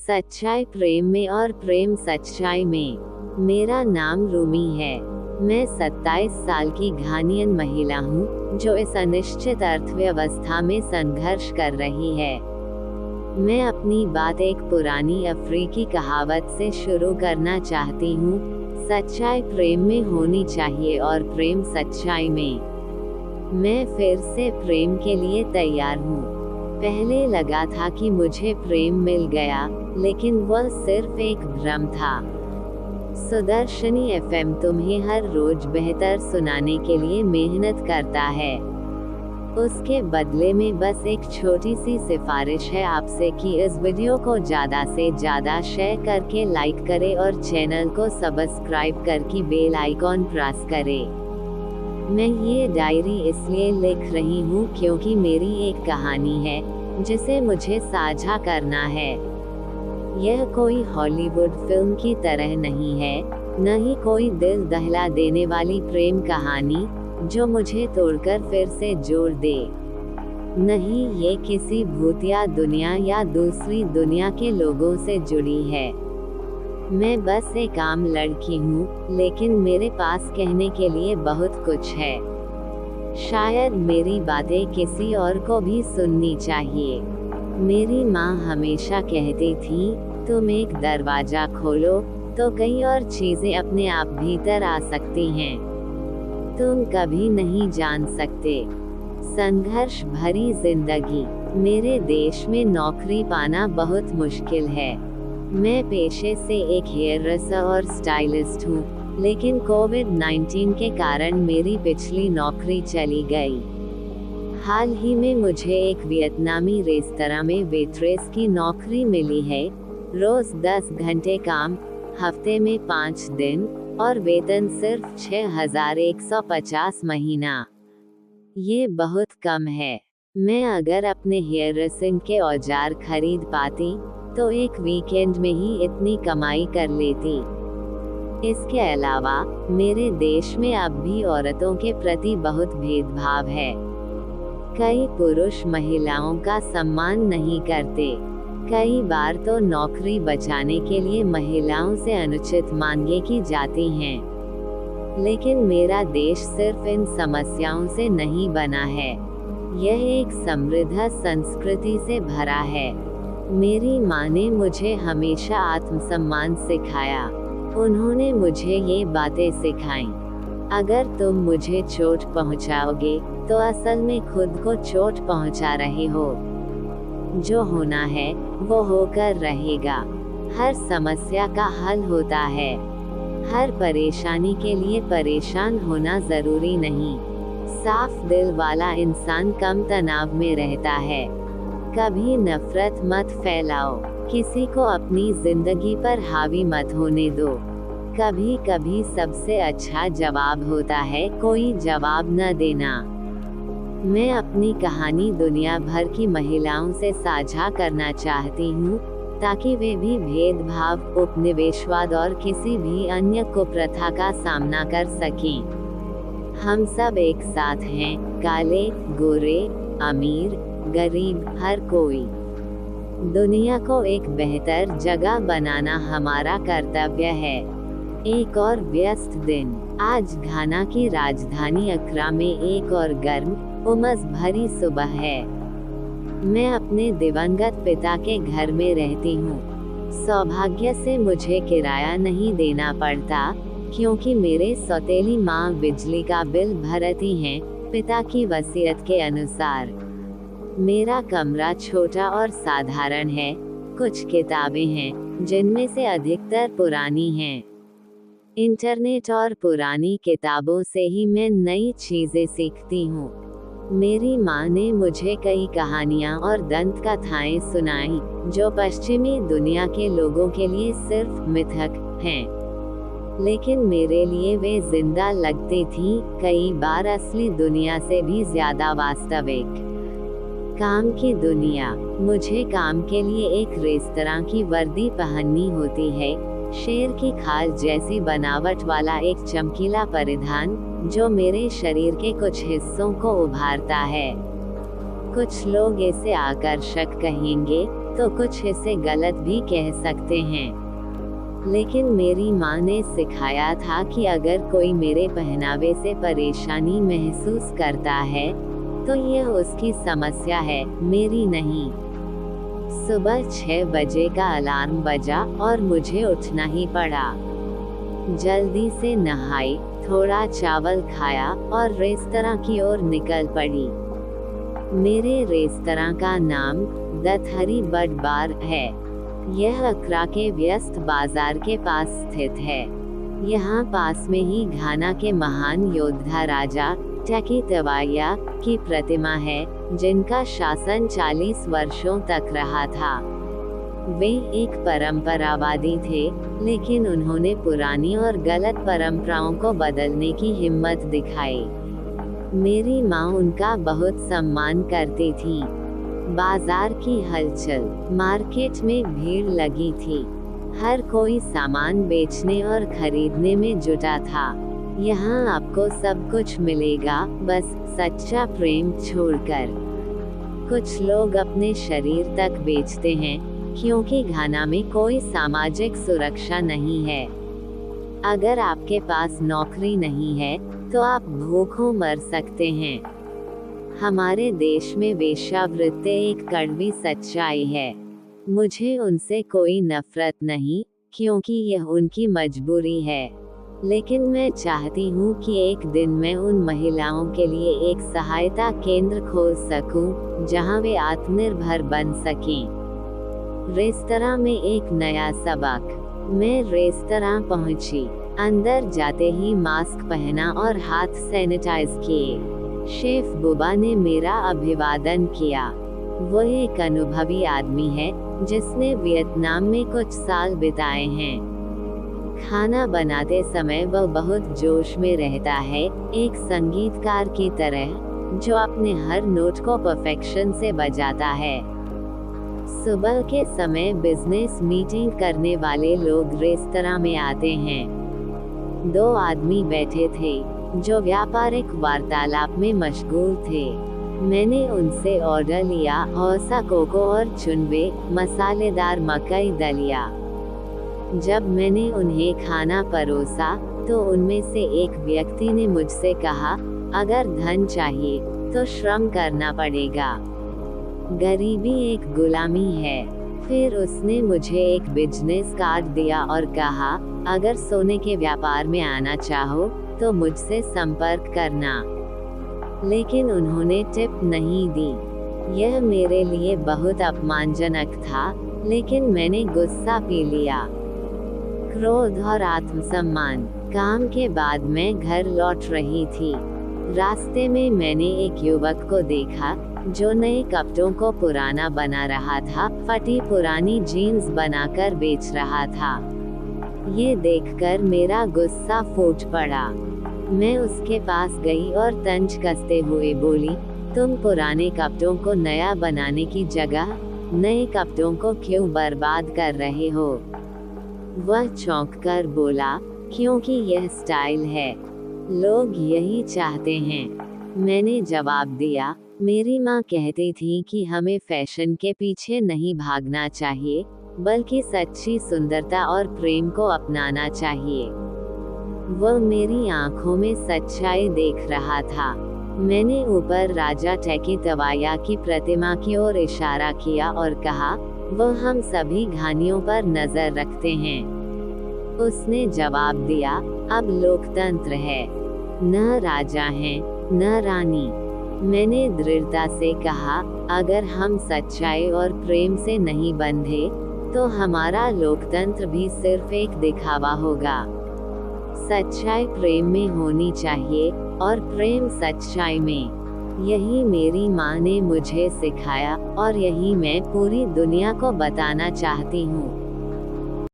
सच्चाई प्रेम में और प्रेम सच्चाई में। मेरा नाम रूमी है। मैं 27 साल की घानियन महिला हूँ जो इस अनिश्चित अर्थव्यवस्था में संघर्ष कर रही है। मैं अपनी बात एक पुरानी अफ्रीकी कहावत से शुरू करना चाहती हूँ, सच्चाई प्रेम में होनी चाहिए और प्रेम सच्चाई में। मैं फिर से प्रेम के लिए तैयार हूँ। पहले लगा था कि मुझे प्रेम मिल गया, लेकिन वह सिर्फ एक भ्रम था। सुदर्शनी एफएम तुम्हें हर रोज बेहतर सुनाने के लिए मेहनत करता है। उसके बदले में बस एक छोटी सी सिफारिश है आपसे कि इस वीडियो को ज़्यादा से ज़्यादा शेयर करके लाइक करें और चैनल को सब्सक्राइब करके बेल आइकॉन प्रेस करें। मैं ये डायरी इसलिए लिख रही हूँ क्योंकि मेरी एक कहानी है जिसे मुझे साझा करना है। यह कोई हॉलीवुड फिल्म की तरह नहीं है, न ही कोई दिल दहला देने वाली प्रेम कहानी जो मुझे तोड़कर फिर से जोड़ दे। नहीं, ये किसी भूतिया दुनिया या दूसरी दुनिया के लोगों से जुड़ी है। मैं बस एक आम लड़की हूँ, लेकिन मेरे पास कहने के लिए बहुत कुछ है। शायद मेरी बातें किसी और को भी सुननी चाहिए। मेरी माँ हमेशा कहती थी, तुम एक दरवाजा खोलो तो कई और चीजें अपने आप भीतर आ सकती हैं। तुम कभी नहीं जान सकते। संघर्ष भरी जिंदगी। मेरे देश में नौकरी पाना बहुत मुश्किल है। मैं पेशे से एक हेयर ड्रेसर और स्टाइलिस्ट हूँ, लेकिन कोविड-19 के कारण मेरी पिछली नौकरी चली गई। हाल ही में मुझे एक वियतनामी रेस्तरां में वेट्रेस की नौकरी मिली है। रोज 10 घंटे काम, हफ्ते में 5 दिन और वेतन सिर्फ 6,150 महीना। ये बहुत कम है। मैं अगर अपने हेयर ड्रेसिंग के औजार खरीद पाती तो एक वीकेंड में ही इतनी कमाई कर लेती। इसके अलावा मेरे देश में अब भी औरतों के प्रति बहुत भेदभाव है। कई पुरुष महिलाओं का सम्मान नहीं करते। कई बार तो नौकरी बचाने के लिए महिलाओं से अनुचित मांगे की जाती हैं। लेकिन मेरा देश सिर्फ इन समस्याओं से नहीं बना है। यह एक समृद्ध संस्कृति से भरा है। मेरी माँ ने मुझे हमेशा आत्मसम्मान सिखाया। उन्होंने मुझे ये बातें सिखाईं। अगर तुम मुझे चोट पहुँचाओगे तो असल में खुद को चोट पहुँचा रहे हो। जो होना है वो होकर रहेगा। हर समस्या का हल होता है। हर परेशानी के लिए परेशान होना जरूरी नहीं। साफ दिल वाला इंसान कम तनाव में रहता है। कभी नफरत मत फैलाओ। किसी को अपनी जिंदगी पर हावी मत होने दो। कभी कभी सबसे अच्छा जवाब होता है कोई जवाब न देना। मैं अपनी कहानी दुनिया भर की महिलाओं से साझा करना चाहती हूँ, ताकि वे भी भेदभाव, उपनिवेशवाद और किसी भी अन्य कुप्रथा का सामना कर सकें। हम सब एक साथ हैं, काले, गोरे, अमीर, गरीब, हर कोई। दुनिया को एक बेहतर जगह बनाना हमारा कर्तव्य है। एक और व्यस्त दिन। आज घाना की राजधानी अक्रा में एक और गर्म, उमस भरी सुबह है। मैं अपने दिवंगत पिता के घर में रहती हूँ। सौभाग्य से मुझे किराया नहीं देना पड़ता, क्योंकि मेरे सौतेली माँ बिजली का बिल भरती हैं, पिता की वसीयत के अनुसार। मेरा कमरा छोटा और साधारण है। कुछ किताबें हैं, जिनमें से अधिकतर पुरानी हैं। इंटरनेट और पुरानी किताबों से ही मैं नई चीजें सीखती हूँ। मेरी माँ ने मुझे कई कहानियाँ और दंत कथाएं सुनाई, जो पश्चिमी दुनिया के लोगों के लिए सिर्फ मिथक हैं, लेकिन मेरे लिए वे जिंदा लगती थीं, कई बार असली दुनिया से भी ज्यादा वास्तविक। काम की दुनिया। मुझे काम के लिए एक रेस्तरां की वर्दी पहननी होती है। शेर की खाल जैसी बनावट वाला एक चमकीला परिधान, जो मेरे शरीर के कुछ हिस्सों को उभारता है। कुछ लोग इसे आकर्षक कहेंगे, तो कुछ इसे गलत भी कह सकते हैं। लेकिन मेरी माँ ने सिखाया था कि अगर कोई मेरे पहनावे से परेशानी महसूस करता है तो यह उसकी समस्या है, मेरी नहीं। सुबह 6 बजे का अलार्म बजा और मुझे उठना ही पड़ा। जल्दी से नहाई, थोड़ा चावल खाया और रेस्तरां की ओर निकल पड़ी। मेरे रेस्तरां का नाम द थरी बर्ड बार है। यह अक्रा के व्यस्त बाजार के पास स्थित है। यहाँ पास में ही घाना के महान योद्धा राजा टैकी तवाया की प्रतिमा है, जिनका शासन 40 वर्षों तक रहा था। वे एक परंपरावादी थे, लेकिन उन्होंने पुरानी और गलत परंपराओं को बदलने की हिम्मत दिखाई। मेरी माँ उनका बहुत सम्मान करती थी। बाजार की हलचल, मार्केट में भीड़ लगी थी। हर कोई सामान बेचने और खरीदने में जुटा था। यहाँ आपको सब कुछ मिलेगा, बस सच्चा प्रेम छोड़कर। कुछ लोग अपने शरीर तक बेचते हैं, क्योंकि घाना में कोई सामाजिक सुरक्षा नहीं है। अगर आपके पास नौकरी नहीं है तो आप भूखों मर सकते हैं। हमारे देश में वेश्यावृत्ति एक कड़वी सच्चाई है। मुझे उनसे कोई नफरत नहीं, क्योंकि यह उनकी मजबूरी है। लेकिन मैं चाहती हूँ कि एक दिन मैं उन महिलाओं के लिए एक सहायता केंद्र खोल सकूं, जहाँ वे आत्मनिर्भर बन सकें। रेस्तरां में एक नया सबक। मैं रेस्तरां पहुंची। अंदर जाते ही मास्क पहना और हाथ सैनिटाइज किए। शेफ बुबा ने मेरा अभिवादन किया। वो एक अनुभवी आदमी है, जिसने वियतनाम में कुछ साल बिताए हैं। खाना बनाते समय वह बहुत जोश में रहता है, एक संगीतकार की तरह, जो अपने हर नोट को परफेक्शन से बजाता है। सुबह के समय बिजनेस मीटिंग करने वाले लोग रेस्तरां में आते हैं। 2 आदमी बैठे थे, जो व्यापारिक वार्तालाप में मशगूल थे। मैंने उनसे ऑर्डर लिया, हौसा कोको और चुनवे, मसालेदार मकई दलिया। जब मैंने उन्हें खाना परोसा, तो उनमें से एक व्यक्ति ने मुझसे कहा, अगर धन चाहिए तो श्रम करना पड़ेगा। गरीबी एक गुलामी है। फिर उसने मुझे एक बिजनेस कार्ड दिया और कहा, अगर सोने के व्यापार में आना चाहो तो मुझसे संपर्क करना। लेकिन उन्होंने टिप नहीं दी। यह मेरे लिए बहुत अपमानजनक था, लेकिन मैंने गुस्सा पी लिया। क्रोध और आत्मसम्मान। काम के बाद मैं घर लौट रही थी। रास्ते में मैंने एक युवक को देखा, जो नए कपड़ों को पुराना बना रहा था, फटी पुरानी जीन्स बनाकर बेच रहा था। ये देखकर मेरा गुस्सा फूट पड़ा। मैं उसके पास गई और तंज कसते हुए बोली, तुम पुराने कपड़ों को नया बनाने की जगह नए कपड़ों को क्यों बर्बाद कर रहे हो? वह चौंककर बोला, क्योंकि यह स्टाइल है, लोग यही चाहते हैं। मैंने जवाब दिया, मेरी माँ कहती थी कि हमें फैशन के पीछे नहीं भागना चाहिए, बल्कि सच्ची सुंदरता और प्रेम को अपनाना चाहिए। वह मेरी आंखों में सच्चाई देख रहा था। मैंने ऊपर राजा टैकी तवाया की प्रतिमा की ओर इशारा किया और कहा, वह हम सभी घानियों पर नजर रखते हैं। उसने जवाब दिया, अब लोकतंत्र है, न राजा हैं, न रानी। मैंने दृढ़ता से कहा, अगर हम सच्चाई और प्रेम से नहीं बंधे, तो हमारा लोकतंत्र भी सिर्फ एक दिखावा होगा। सच्चाई प्रेम में होनी चाहिए, और प्रेम सच्चाई में। यही मेरी माँ ने मुझे सिखाया, और यही मैं पूरी दुनिया को बताना चाहती हूँ।